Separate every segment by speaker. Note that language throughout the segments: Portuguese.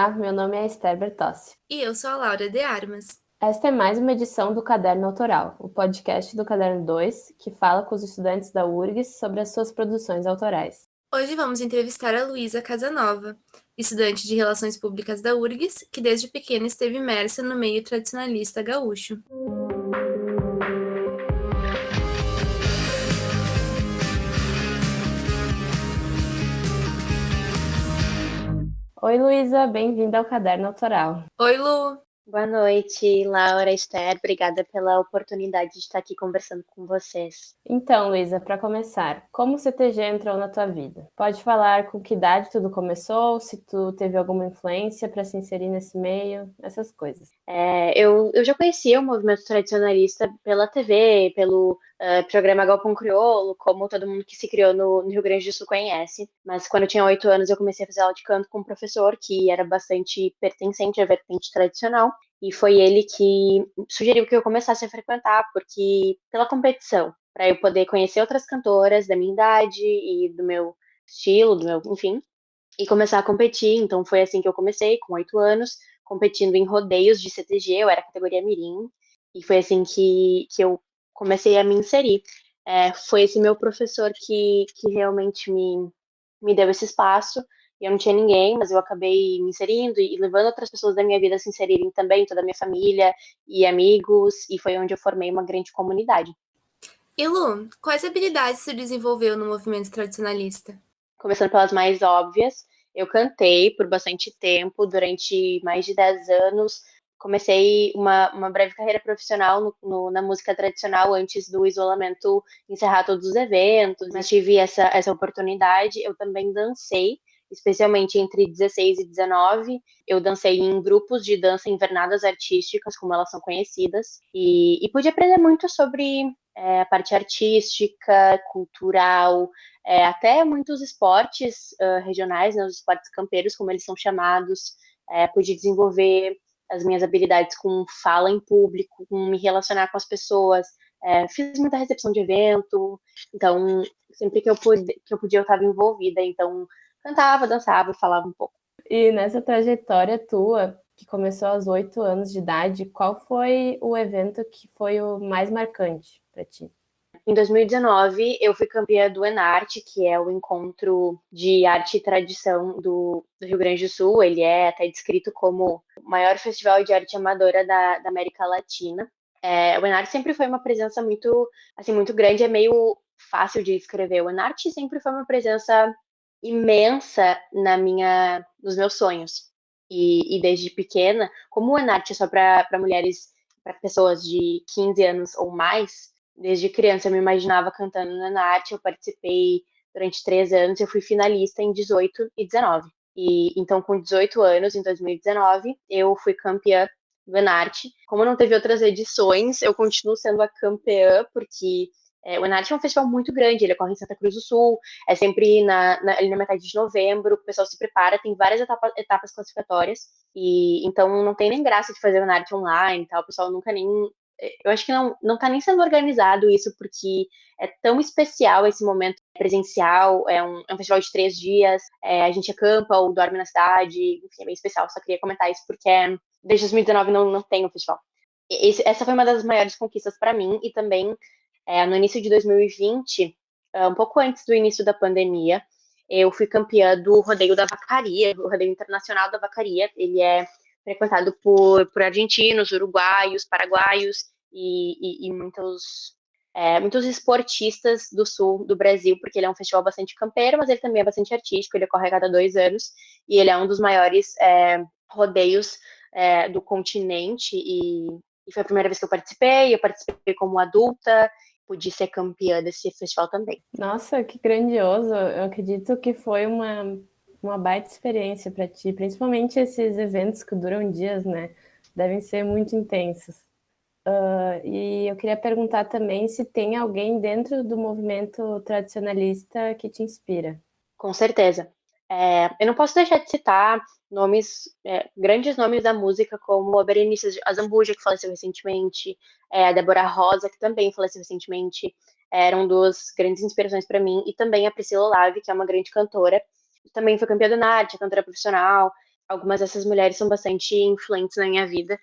Speaker 1: Olá, meu nome é Esther Bertossi.
Speaker 2: E eu sou a Laura de Armas.
Speaker 1: Esta é mais uma edição do Caderno Autoral, o podcast do Caderno 2, que fala com os estudantes da URGS sobre as suas produções autorais.
Speaker 2: Hoje vamos entrevistar a Luísa Casanova, estudante de Relações Públicas da URGS, que desde pequena esteve imersa no meio tradicionalista gaúcho.
Speaker 1: Oi, Luísa, bem-vinda ao Caderno Autoral.
Speaker 2: Oi, Lu!
Speaker 3: Boa noite, Laura, Esther. Obrigada pela oportunidade de estar aqui conversando com vocês.
Speaker 1: Então, Luísa, para começar, como o CTG entrou na tua vida? Pode falar com que idade tudo começou, se tu teve alguma influência para se inserir nesse meio, essas coisas.
Speaker 3: Eu já conhecia o movimento tradicionalista pela TV, pelo programa Galpão Crioulo, como todo mundo que se criou no Rio Grande do Sul conhece. Mas quando eu tinha 8 anos, eu comecei a fazer aula de canto com um professor que era bastante pertencente à vertente tradicional. E foi ele que sugeriu que eu começasse a frequentar, porque pela competição, para eu poder conhecer outras cantoras da minha idade e do meu estilo, enfim, e começar a competir. Então foi assim que eu comecei, com 8 anos, competindo em rodeios de CTG, eu era categoria Mirim, e foi assim que eu comecei a me inserir. Foi esse meu professor que realmente me deu esse espaço. Eu não tinha ninguém, mas eu acabei me inserindo e levando outras pessoas da minha vida a se inserirem também, toda a minha família e amigos, e foi onde eu formei uma grande comunidade.
Speaker 2: E Lu, quais habilidades tu desenvolveu no movimento tradicionalista?
Speaker 3: Começando pelas mais óbvias, eu cantei por bastante tempo, durante mais de 10 anos. Comecei uma breve carreira profissional na música tradicional antes do isolamento encerrar todos os eventos, mas tive essa oportunidade. Eu também dancei, especialmente entre 16 e 19. Eu dancei em grupos de dança invernadas artísticas, como elas são conhecidas, e pude aprender muito sobre a parte artística, cultural, até muitos esportes regionais, né, os esportes campeiros, como eles são chamados. Pude desenvolver as minhas habilidades com fala em público, com me relacionar com as pessoas. Fiz muita recepção de evento, então sempre que eu podia eu estava envolvida. Então cantava, dançava, falava um pouco.
Speaker 1: E nessa trajetória tua, que começou aos 8 anos de idade, qual foi o evento que foi o mais marcante para ti?
Speaker 3: Em 2019, eu fui campeã do Enarte, que é o encontro de arte e tradição do Rio Grande do Sul. Ele é até descrito como o maior festival de arte amadora da América Latina. O Enarte sempre foi uma presença muito, assim, muito grande, é meio fácil de escrever. O Enarte sempre foi uma presença imensa nos meus sonhos. E desde pequena, como o Enarte é só para mulheres, para pessoas de 15 anos ou mais, desde criança eu me imaginava cantando na arte. Eu participei durante 3 anos, eu fui finalista em 18 e 19. E então, com 18 anos, em 2019, eu fui campeã do Enarte. Como não teve outras edições, eu continuo sendo a campeã, porque o Enarte é um festival muito grande, ele ocorre em Santa Cruz do Sul, é sempre ali na metade de novembro, o pessoal se prepara, tem várias etapas classificatórias, e então não tem nem graça de fazer o Enarte online, tal, o pessoal nunca nem eu acho que não tá nem sendo organizado isso, porque é tão especial esse momento presencial. É um festival de 3 dias, a gente acampa ou dorme na cidade, enfim, é bem especial. Só queria comentar isso porque desde 2019 não tem o festival. Essa foi uma das maiores conquistas para mim, e também no início de 2020, um pouco antes do início da pandemia, eu fui campeã do Rodeio da Vacaria, o Rodeio Internacional da Vacaria. Ele é frequentado por argentinos, uruguaios, paraguaios e muitos esportistas do sul do Brasil, porque ele é um festival bastante campeiro, mas ele também é bastante artístico. Ele ocorre a cada 2 anos e ele é um dos maiores rodeios do continente. E foi a primeira vez que eu participei como adulta, pude ser campeã desse festival também.
Speaker 1: Nossa, que grandioso! Eu acredito que foi uma baita experiência para ti, principalmente esses eventos que duram dias, né? Devem ser muito intensos. E eu queria perguntar também se tem alguém dentro do movimento tradicionalista que te inspira.
Speaker 3: Com certeza. Eu não posso deixar de citar grandes nomes da música, como a Berenice Azambuja, que faleceu recentemente, a Débora Rosa, que também faleceu recentemente, eram duas grandes inspirações para mim, e também a Priscila Lave, que é uma grande cantora, também foi campeã do NARTE, cantora profissional. algumas dessas mulheres são bastante influentes na minha vida,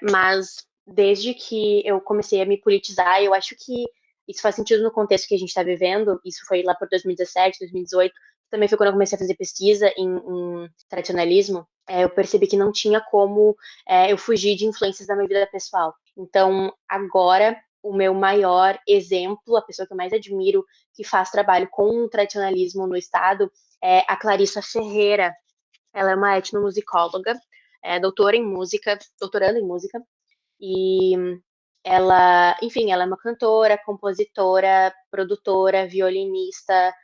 Speaker 3: mas desde que eu comecei a me politizar, eu acho que isso faz sentido no contexto que a gente está vivendo. Isso foi lá por 2017, 2018, também foi quando eu comecei a fazer pesquisa em tradicionalismo. Eu percebi que não tinha como eu fugir de influências da minha vida pessoal. Então, agora, o meu maior exemplo, a pessoa que eu mais admiro, que faz trabalho com o tradicionalismo no Estado, é a Clarissa Ferreira. Ela é uma etnomusicóloga, doutorando em música, e ela, enfim, ela é uma cantora, compositora, produtora, violinista,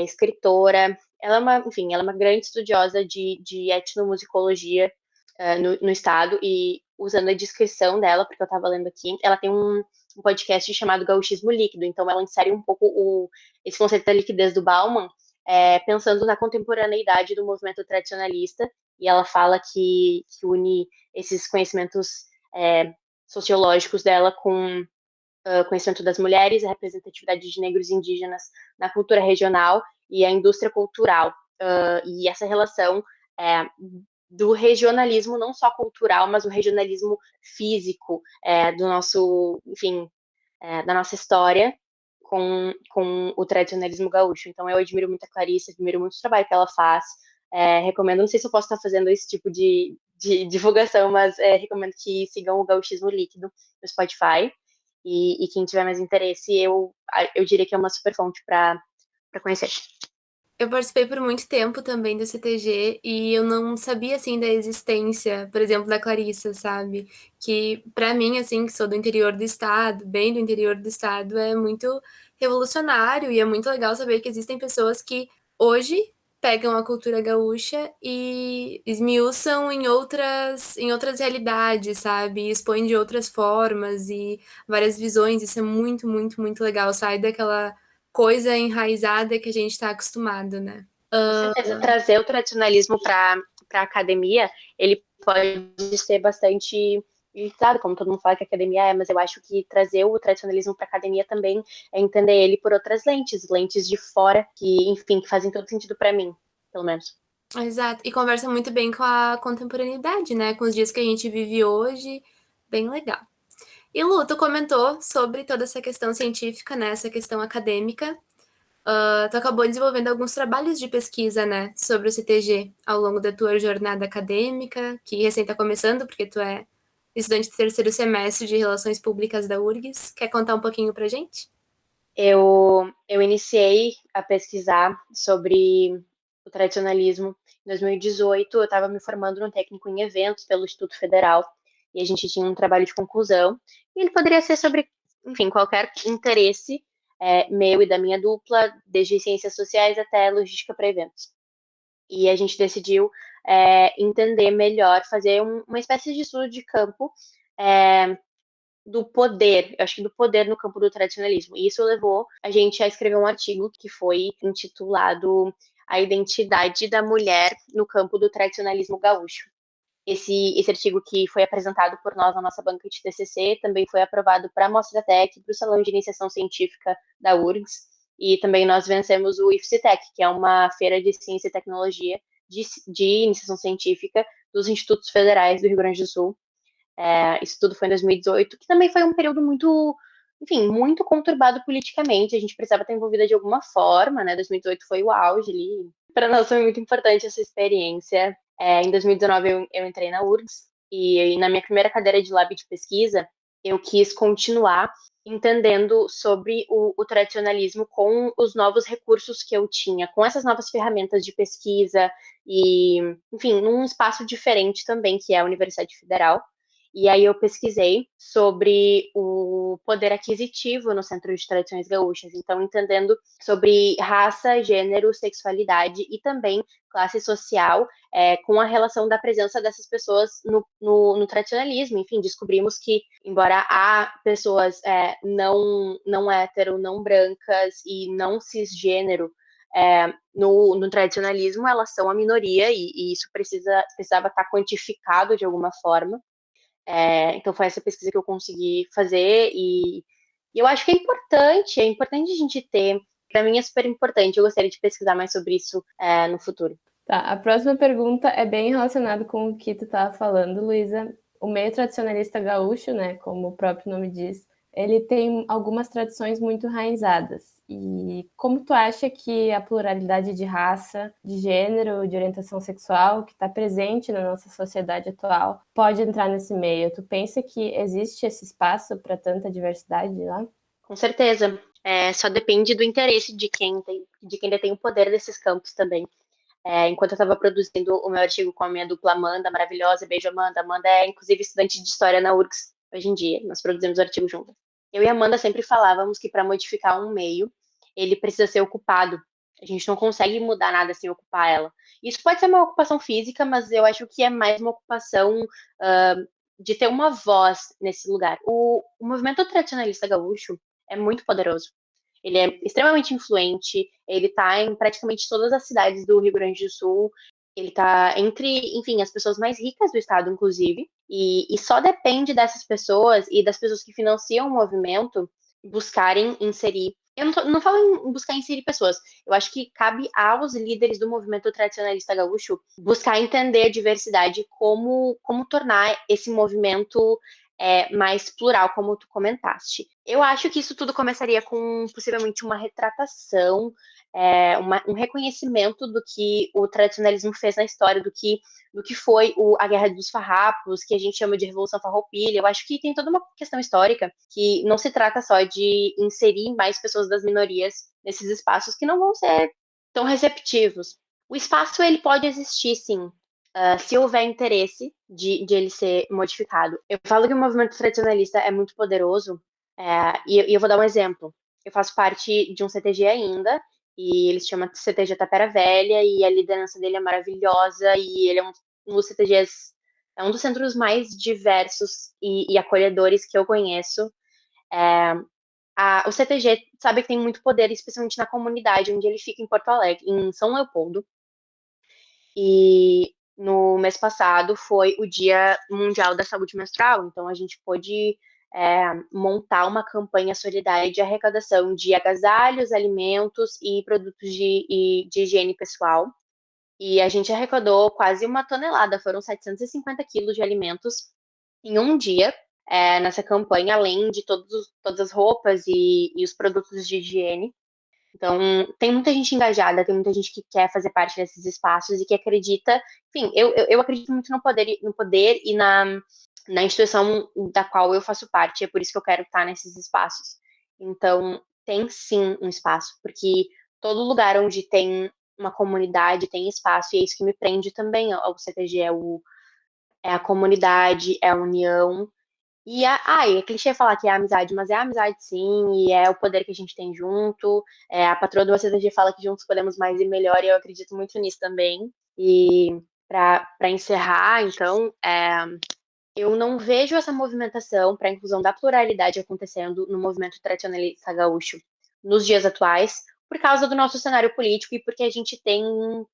Speaker 3: escritora. Enfim, ela é uma grande estudiosa de etnomusicologia no Estado, e usando a descrição dela, porque eu estava lendo aqui, ela tem um podcast chamado Gauchismo Líquido, então ela insere um pouco esse conceito da liquidez do Bauman, pensando na contemporaneidade do movimento tradicionalista, e ela fala que une esses conhecimentos sociológicos dela com conhecimento das mulheres, a representatividade de negros e indígenas na cultura regional e a indústria cultural. E essa relação do regionalismo, não só cultural, mas o regionalismo físico do nosso, enfim, da nossa história com o tradicionalismo gaúcho. Então, eu admiro muito a Clarice, admiro muito o trabalho que ela faz. Recomendo, não sei se eu posso estar fazendo esse tipo de divulgação, mas recomendo que sigam o Gauchismo Líquido no Spotify. E quem tiver mais interesse, eu diria que é uma super fonte para conhecer.
Speaker 2: Eu participei por muito tempo também do CTG e eu não sabia, assim, da existência, por exemplo, da Clarissa, sabe? Que, pra mim, assim, que sou do interior do estado, bem do interior do estado, é muito revolucionário e é muito legal saber que existem pessoas que hoje pegam a cultura gaúcha e esmiuçam em outras realidades, sabe? E expõem de outras formas e várias visões. Isso é muito, muito, muito legal. Sai daquela coisa enraizada que a gente está acostumado, né?
Speaker 3: Com certeza, trazer o tradicionalismo para a academia, ele pode ser bastante limitado, como todo mundo fala que a academia mas eu acho que trazer o tradicionalismo para a academia também é entender ele por outras lentes de fora, que, enfim, que fazem todo sentido para mim, pelo menos.
Speaker 2: Exato, e conversa muito bem com a contemporaneidade, né? Com os dias que a gente vive hoje, bem legal. E Lu, tu comentou sobre toda essa questão científica, né? Essa questão acadêmica. Tu acabou desenvolvendo alguns trabalhos de pesquisa, né? Sobre o CTG ao longo da tua jornada acadêmica, que recém está começando, porque tu é estudante do terceiro semestre de Relações Públicas da URGS. Quer contar um pouquinho pra gente?
Speaker 3: Eu iniciei a pesquisar sobre o tradicionalismo em 2018. Eu estava me formando no técnico em eventos pelo Instituto Federal e a gente tinha um trabalho de conclusão. E ele poderia ser sobre, enfim, qualquer interesse meu e da minha dupla, desde ciências sociais até logística para eventos. E a gente decidiu entender melhor, fazer uma espécie de estudo de campo do poder, eu acho que do poder no campo do tradicionalismo. E isso levou a gente a escrever um artigo que foi intitulado A Identidade da Mulher no Campo do Tradicionalismo Gaúcho. Esse artigo que foi apresentado por nós na nossa banca de TCC também foi aprovado para a Mostratec, para o Salão de Iniciação Científica da URGS, e também nós vencemos o IFCTEC, que é uma feira de ciência e tecnologia de iniciação científica dos institutos federais do Rio Grande do Sul. Isso tudo foi em 2018, que também foi um período muito, enfim, muito conturbado politicamente. A gente precisava estar envolvida de alguma forma, né? 2018 foi o auge ali. Para nós foi muito importante essa experiência. Em 2019 eu entrei na URGS e na minha primeira cadeira de lab de pesquisa eu quis continuar entendendo sobre o tradicionalismo com os novos recursos que eu tinha, com essas novas ferramentas de pesquisa e, enfim, num espaço diferente também, que é a Universidade Federal. E aí eu pesquisei sobre o poder aquisitivo no Centro de Tradições Gaúchas, então entendendo sobre raça, gênero, sexualidade e também classe social, com a relação da presença dessas pessoas no tradicionalismo. Enfim, descobrimos que, embora há pessoas não hétero, não brancas e não cisgênero no tradicionalismo, elas são a minoria e isso precisava estar quantificado de alguma forma. Então foi essa pesquisa que eu consegui fazer e eu acho que é importante a gente ter, para mim é super importante, eu gostaria de pesquisar mais sobre isso no futuro.
Speaker 1: Tá, a próxima pergunta é bem relacionada com o que tu estava falando, Luísa. O meio tradicionalista gaúcho, né, como o próprio nome diz, ele tem algumas tradições muito enraizadas. E como tu acha que a pluralidade de raça, de gênero, de orientação sexual, que está presente na nossa sociedade atual, pode entrar nesse meio? Tu pensa que existe esse espaço para tanta diversidade lá?
Speaker 3: Com certeza. Só depende do interesse de quem detém o poder desses campos também. Enquanto eu estava produzindo o meu artigo com a minha dupla Amanda, maravilhosa, beijo Amanda. Amanda é, inclusive, estudante de História na URGS hoje em dia. Nós produzimos o artigo juntas. Eu e a Amanda sempre falávamos que para modificar um meio, ele precisa ser ocupado. A gente não consegue mudar nada sem ocupar ela. Isso pode ser uma ocupação física, mas eu acho que é mais uma ocupação de ter uma voz nesse lugar. O movimento tradicionalista gaúcho é muito poderoso. Ele é extremamente influente, ele está em praticamente todas as cidades do Rio Grande do Sul, ele está entre, enfim, as pessoas mais ricas do estado, inclusive, e só depende dessas pessoas e das pessoas que financiam o movimento buscarem inserir. Eu não falo em buscar inserir pessoas, eu acho que cabe aos líderes do movimento tradicionalista gaúcho buscar entender a diversidade, como tornar esse movimento mais plural, como tu comentaste. Eu acho que isso tudo começaria com possivelmente uma retratação, um reconhecimento do que o tradicionalismo fez na história, do que foi a Guerra dos Farrapos, que a gente chama de Revolução Farroupilha. Eu acho que tem toda uma questão histórica que não se trata só de inserir mais pessoas das minorias nesses espaços que não vão ser tão receptivos. O espaço ele pode existir, sim, se houver interesse de ele ser modificado. Eu falo que o movimento tradicionalista é muito poderoso, e eu vou dar um exemplo. Eu faço parte de um CTG ainda, e ele se chama CTG Tapera Velha, e a liderança dele é maravilhosa, e ele é um dos CTGs, é um dos centros mais diversos e acolhedores que eu conheço. O CTG sabe que tem muito poder, especialmente na comunidade onde ele fica em Porto Alegre, em São Leopoldo. E no mês passado foi o Dia Mundial da Saúde Menstrual, então a gente pôde montar uma campanha solidária de arrecadação de agasalhos, alimentos e produtos de higiene pessoal. E a gente arrecadou quase 1 tonelada, foram 750 quilos de alimentos em um dia nessa campanha, além de todas as roupas e os produtos de higiene. Então, tem muita gente engajada, tem muita gente que quer fazer parte desses espaços e que acredita. Enfim, eu acredito muito no poder e na instituição da qual eu faço parte, é por isso que eu quero estar nesses espaços. Então, tem sim um espaço, porque todo lugar onde tem uma comunidade tem espaço, e é isso que me prende também ao CTG, é a comunidade, é a união. É clichê falar que é amizade, mas é amizade sim, e é o poder que a gente tem junto. A patroa do ACTG fala que juntos podemos mais e melhor, e eu acredito muito nisso também. E para encerrar, então, eu não vejo essa movimentação para a inclusão da pluralidade acontecendo no movimento tradicionalista gaúcho nos dias atuais, por causa do nosso cenário político e porque a gente tem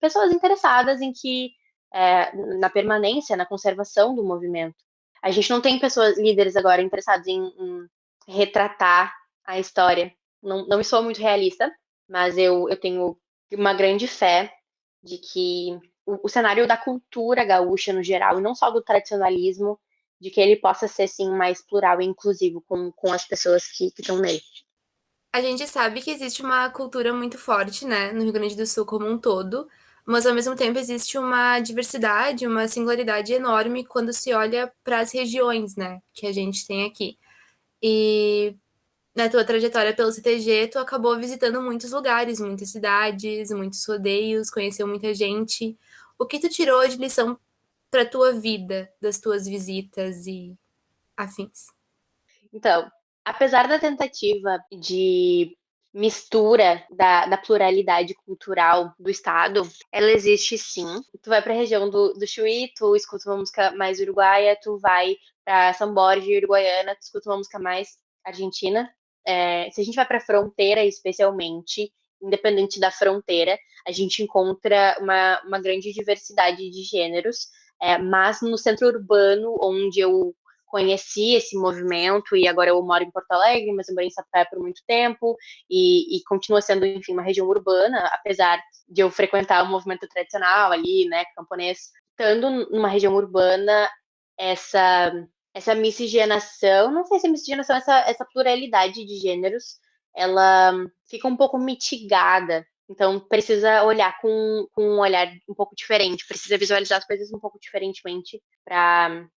Speaker 3: pessoas interessadas na permanência, na conservação do movimento. A gente não tem pessoas, líderes agora, interessados em retratar a história. Não sou muito realista, mas eu tenho uma grande fé de que o cenário da cultura gaúcha no geral, e não só do tradicionalismo, de que ele possa ser, sim, mais plural e inclusivo com as pessoas que estão nele.
Speaker 2: A gente sabe que existe uma cultura muito forte, né, no Rio Grande do Sul como um todo, mas ao mesmo tempo existe uma diversidade, uma singularidade enorme quando se olha para as regiões, né, que a gente tem aqui. E na tua trajetória pelo CTG, tu acabou visitando muitos lugares, muitas cidades, muitos rodeios, conheceu muita gente. O que tu tirou de lição para tua vida, das tuas visitas e afins?
Speaker 3: Então, apesar da tentativa de mistura da pluralidade cultural do estado, ela existe sim. Tu vai para a região do Chuí, tu escuta uma música mais uruguaia, tu vai para São Borja, Uruguaiana, tu escuta uma música mais argentina. Se a gente vai para a fronteira, especialmente, independente da fronteira, a gente encontra uma grande diversidade de gêneros, mas no centro urbano, onde eu conheci esse movimento e agora eu moro em Porto Alegre, mas eu morei em Sapucaia por muito tempo e continua sendo, enfim, uma região urbana, apesar de eu frequentar o movimento tradicional ali, né, camponês. Estando numa região urbana, essa miscigenação, não sei se é miscigenação, essa pluralidade de gêneros, ela fica um pouco mitigada. Então, precisa olhar com um olhar um pouco diferente, precisa visualizar as coisas um pouco diferentemente para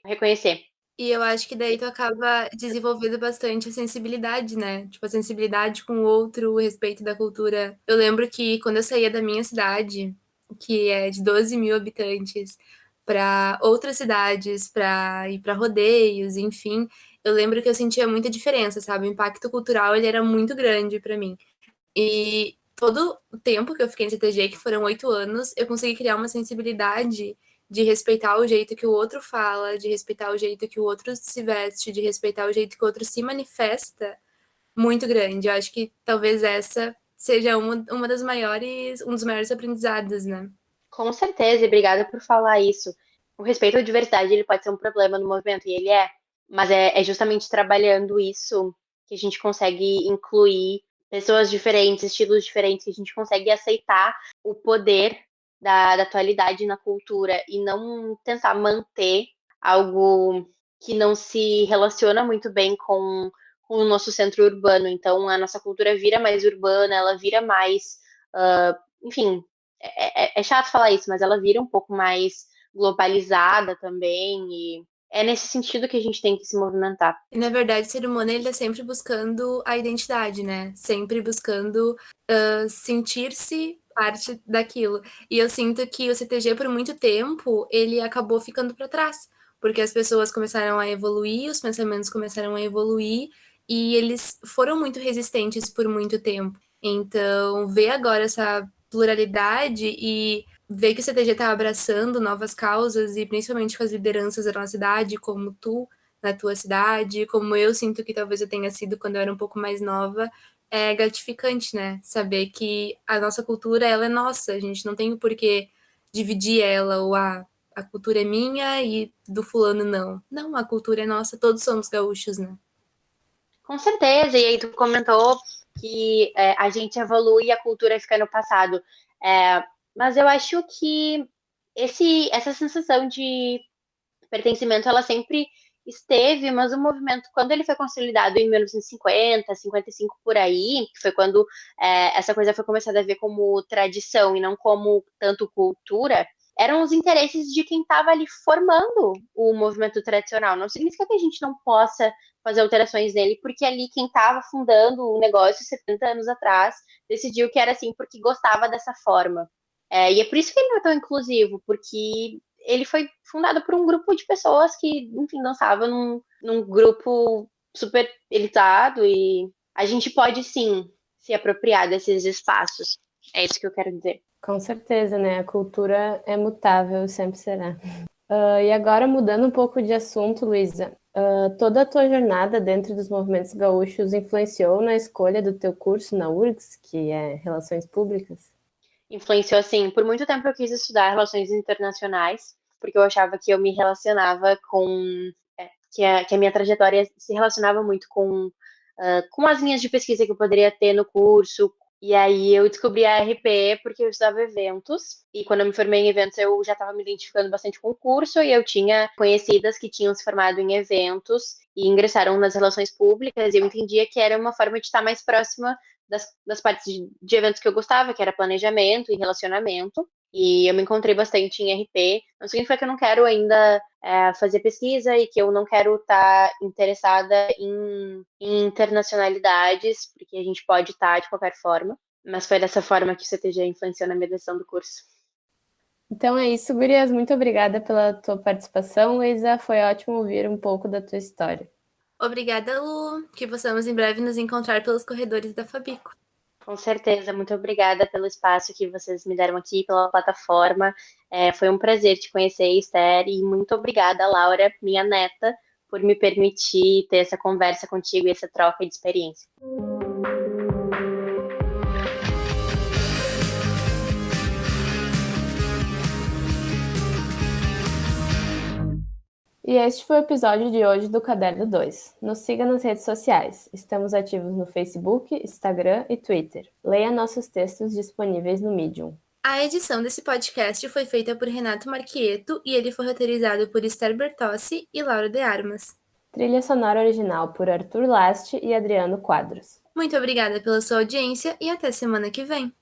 Speaker 3: reconhecer.
Speaker 2: E eu acho que daí tu acaba desenvolvendo bastante a sensibilidade, né? Tipo, a sensibilidade com o outro, o respeito da cultura. Eu lembro que quando eu saía da minha cidade, que é de 12 mil habitantes, para outras cidades, para ir para rodeios, enfim, eu lembro que eu sentia muita diferença, sabe? O impacto cultural, ele era muito grande para mim. E todo o tempo que eu fiquei em CTG, que foram 8 anos, eu consegui criar uma sensibilidade de respeitar o jeito que o outro fala, de respeitar o jeito que o outro se veste, de respeitar o jeito que o outro se manifesta, muito grande. Eu acho que talvez essa seja uma das maiores, um dos maiores aprendizados, né?
Speaker 3: Com certeza, e obrigada por falar isso. O respeito à diversidade, ele pode ser um problema no movimento, e ele é, mas é justamente trabalhando isso que a gente consegue incluir pessoas diferentes, estilos diferentes, que a gente consegue aceitar o poder da atualidade na cultura e não tentar manter algo que não se relaciona muito bem com o nosso centro urbano. Então, a nossa cultura vira mais urbana, ela vira mais, enfim, é chato falar isso, mas ela vira um pouco mais globalizada também, e é nesse sentido que a gente tem que se movimentar.
Speaker 2: E, na verdade, o ser humano, ele tá sempre buscando a identidade, né? Sempre buscando sentir-se parte daquilo. E eu sinto que o CTG, por muito tempo, ele acabou ficando para trás, porque as pessoas começaram a evoluir, os pensamentos começaram a evoluir, e eles foram muito resistentes por muito tempo. Então, ver agora essa pluralidade e ver que o CTG está abraçando novas causas, e principalmente com as lideranças da nossa cidade, como tu, na tua cidade, como eu sinto que talvez eu tenha sido quando eu era um pouco mais nova, é gratificante, né? Saber que a nossa cultura, ela é nossa, a gente não tem o porquê dividir ela, ou a cultura é minha e do fulano não. Não, a cultura é nossa, todos somos gaúchos, né?
Speaker 3: Com certeza, e aí tu comentou que a gente evolui e a cultura fica no passado. Mas eu acho que essa sensação de pertencimento, ela sempre esteve, mas o movimento, quando ele foi consolidado em 1950, 55 por aí, que foi quando essa coisa foi começada a ver como tradição e não como tanto cultura, eram os interesses de quem estava ali formando o movimento tradicional. Não significa que a gente não possa fazer alterações nele, porque ali quem estava fundando o negócio 70 anos atrás decidiu que era assim porque gostava dessa forma. E é por isso que ele não é tão inclusivo, porque ele foi fundado por um grupo de pessoas que, enfim, dançavam num grupo super elitado, e a gente pode, sim, se apropriar desses espaços. É isso que eu quero dizer.
Speaker 1: Com certeza, né? A cultura é mutável, sempre será. E agora, mudando um pouco de assunto, Luísa, toda a tua jornada dentro dos movimentos gaúchos influenciou na escolha do teu curso na URGS, que é Relações Públicas?
Speaker 3: Influenciou, assim, por muito tempo eu quis estudar relações internacionais, porque eu achava que eu me relacionava que a minha trajetória se relacionava muito com as linhas de pesquisa que eu poderia ter no curso. E aí eu descobri a RP porque eu estudava eventos, e quando eu me formei em eventos eu já estava me identificando bastante com o curso, e eu tinha conhecidas que tinham se formado em eventos e ingressaram nas relações públicas, e eu entendia que era uma forma de estar mais próxima das partes de eventos que eu gostava, que era planejamento e relacionamento. E eu me encontrei bastante em RP. Não significa que eu não quero ainda fazer pesquisa e que eu não quero estar interessada em internacionalidades, porque a gente pode estar de qualquer forma. Mas foi dessa forma que o CTG influenciou na minha decisão do curso.
Speaker 1: Então é isso, gurias. Muito obrigada pela tua participação, Luísa. Foi ótimo ouvir um pouco da tua história.
Speaker 2: Obrigada, Lu. Que possamos em breve nos encontrar pelos corredores da Fabico.
Speaker 3: Com certeza, muito obrigada pelo espaço que vocês me deram aqui, pela plataforma. Foi um prazer te conhecer, Esther, e muito obrigada, Laura, minha neta, por me permitir ter essa conversa contigo e essa troca de experiência.
Speaker 1: E este foi o episódio de hoje do Caderno 2. Nos siga nas redes sociais. Estamos ativos no Facebook, Instagram e Twitter. Leia nossos textos disponíveis no Medium.
Speaker 2: A edição desse podcast foi feita por Renato Marquieto e ele foi roteirizado por Esther Bertossi e Laura de Armas.
Speaker 1: Trilha sonora original por Arthur Last e Adriano Quadros.
Speaker 2: Muito obrigada pela sua audiência e até semana que vem.